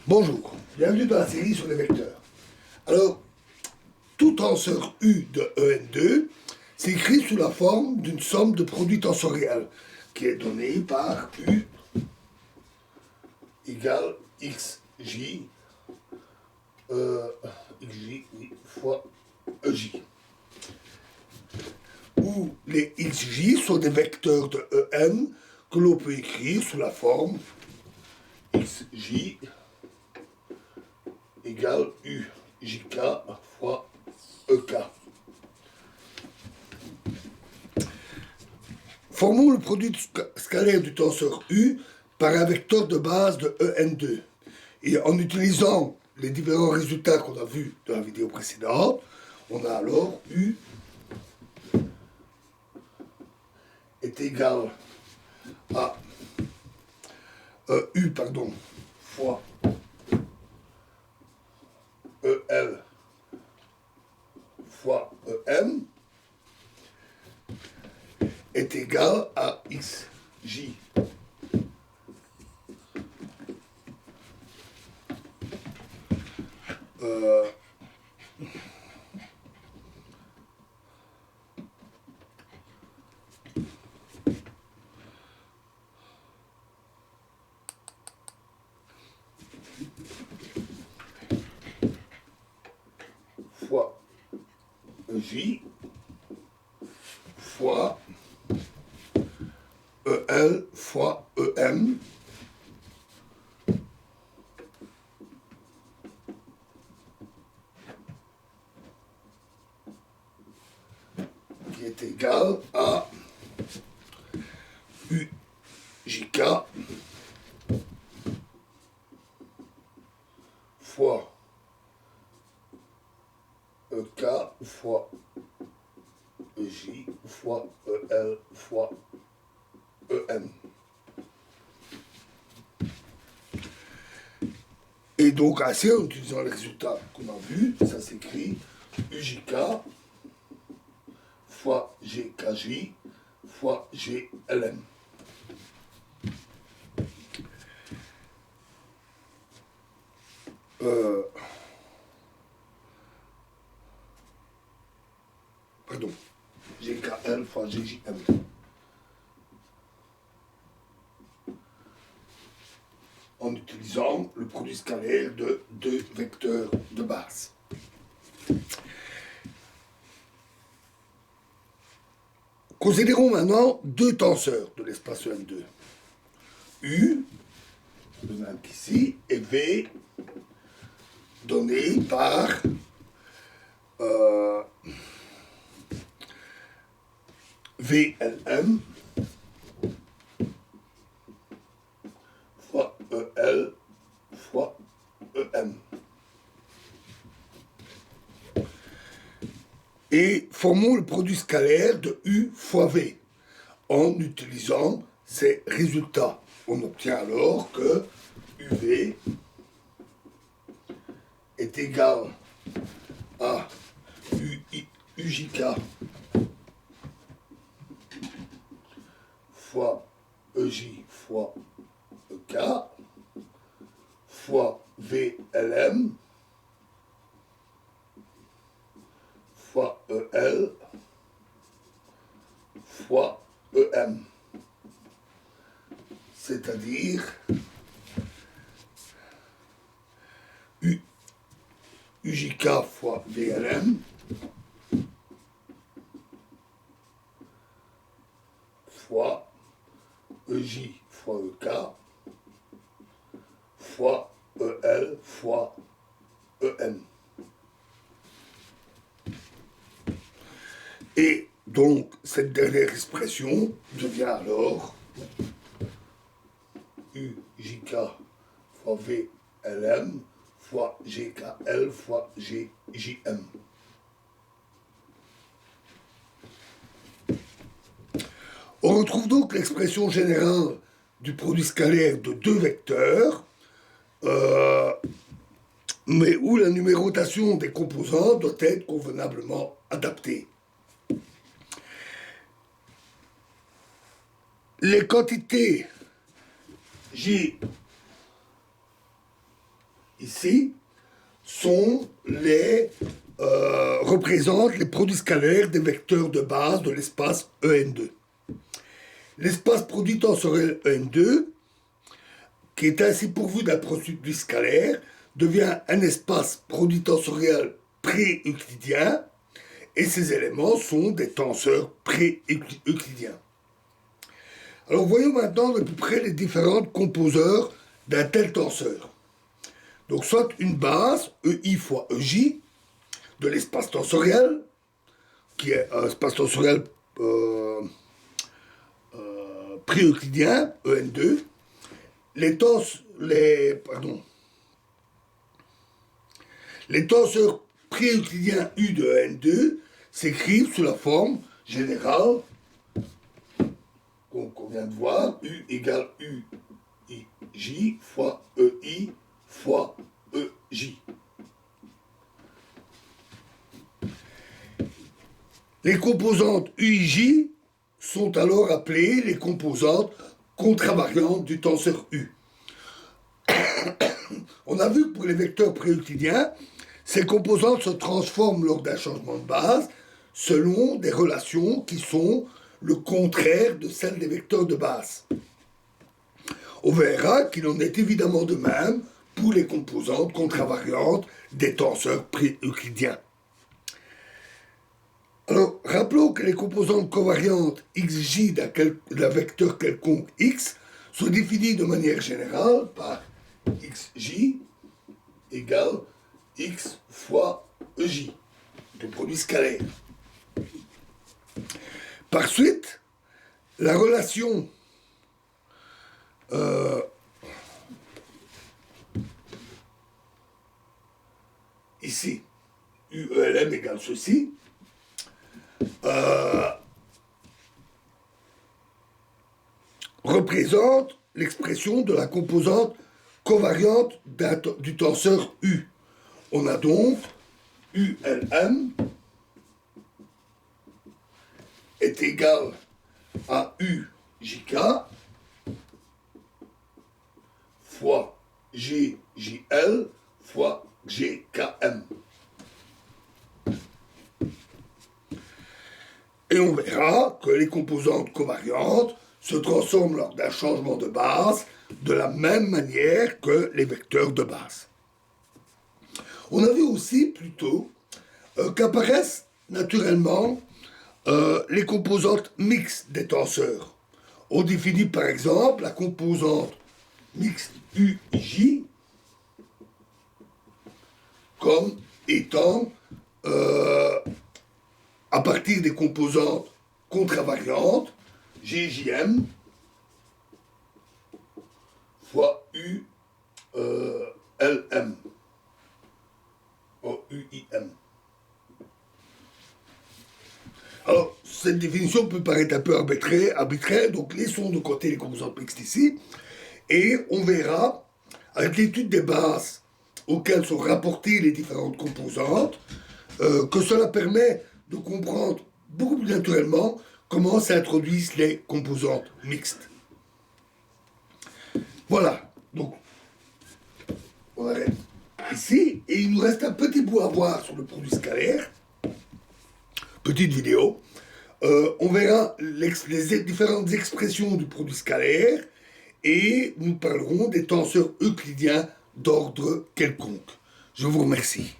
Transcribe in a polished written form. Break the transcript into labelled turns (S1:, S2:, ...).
S1: Bonjour, bienvenue dans la série sur les vecteurs. Alors, tout tenseur U de En2 s'écrit sous la forme d'une somme de produits tensoriels qui est donnée par U égale xj, xj fois ej, où les xj sont des vecteurs de En que l'on peut écrire sous la forme xj égale ujk fois ek. Formons le produit scalaire du tenseur U par un vecteur de base de En2. Et en utilisant les différents résultats qu'on a vus dans la vidéo précédente, on a alors U est égal à U fois EL fois EM est égal à XJ fois J fois EL fois EM qui est égal à UJK fois EK fois EJ fois EL fois EM. Et donc, ainsi, en utilisant les résultats qu'on a vus, ça s'écrit UJK fois GKJ fois GLM. Pardon, GKL fois GJM. En utilisant le produit scalaire de deux vecteurs de base. Considérons maintenant deux tenseurs de l'espace En2. U, le même qu'ici, et V, donné par VLM fois EL fois EM. Et formons le produit scalaire de U fois V en utilisant ces résultats. On obtient alors que UV est égal à UJK fois EJ fois EK fois VLM fois EL fois EM. C'est-à-dire UJK fois VLM fois EJ fois EK fois EL fois EM. Et donc, cette dernière expression devient alors UJK fois VLM fois GKL fois GJM. On retrouve donc l'expression générale du produit scalaire de deux vecteurs, mais où la numérotation des composants doit être convenablement adaptée. Les quantités J ici, représentent les produits scalaires des vecteurs de base de l'espace En2. L'espace produit tensoriel En2, qui est ainsi pourvu d'un produit scalaire, devient un espace produit tensoriel pré-euclidien, et ces éléments sont des tenseurs pré-euclidiens. Alors voyons maintenant de peu près les différentes composeurs d'un tel tenseur. Donc soit une base, EI fois EJ, de l'espace tensoriel, qui est un espace tensoriel pré-euclidien, En2. Les tenseurs pré-euclidiens U de En2 s'écrivent sous la forme générale qu'on vient de voir, U égale UIJ fois EI fois EJ. Les composantes UIJ sont alors appelées les composantes contravariantes du tenseur U. On a vu que pour les vecteurs pré-euclidiens, ces composantes se transforment lors d'un changement de base selon des relations qui sont le contraire de celles des vecteurs de base. On verra qu'il en est évidemment de même pour les composantes contravariantes des tenseurs pré-euclidiens. Alors, rappelons que les composantes covariantes xj d'un vecteur quelconque x sont définies de manière générale par xj égale x fois ej, de produit scalaire. Par suite, la relation ici, UELM égale ceci, représente l'expression de la composante covariante du tenseur U. On a donc ULM est égal à UJK fois GJL fois GKM. Et on verra que les composantes covariantes se transforment lors d'un changement de base de la même manière que les vecteurs de base. On a vu aussi plutôt qu'apparaissent naturellement les composantes mixtes des tenseurs. On définit par exemple la composante mixte UJ comme étant à partir des composantes contravariantes GJM fois ULM UIM. Alors, cette définition peut paraître un peu arbitraire, donc laissons de côté les composantes mixtes ici, et on verra, avec l'étude des bases auxquelles sont rapportées les différentes composantes, que cela permet de comprendre beaucoup plus naturellement comment s'introduisent les composantes mixtes. Voilà, donc on arrête ici, et il nous reste un petit bout à voir sur le produit scalaire. Petite vidéo. On verra les différentes expressions du produit scalaire et nous parlerons des tenseurs euclidiens d'ordre quelconque. Je vous remercie.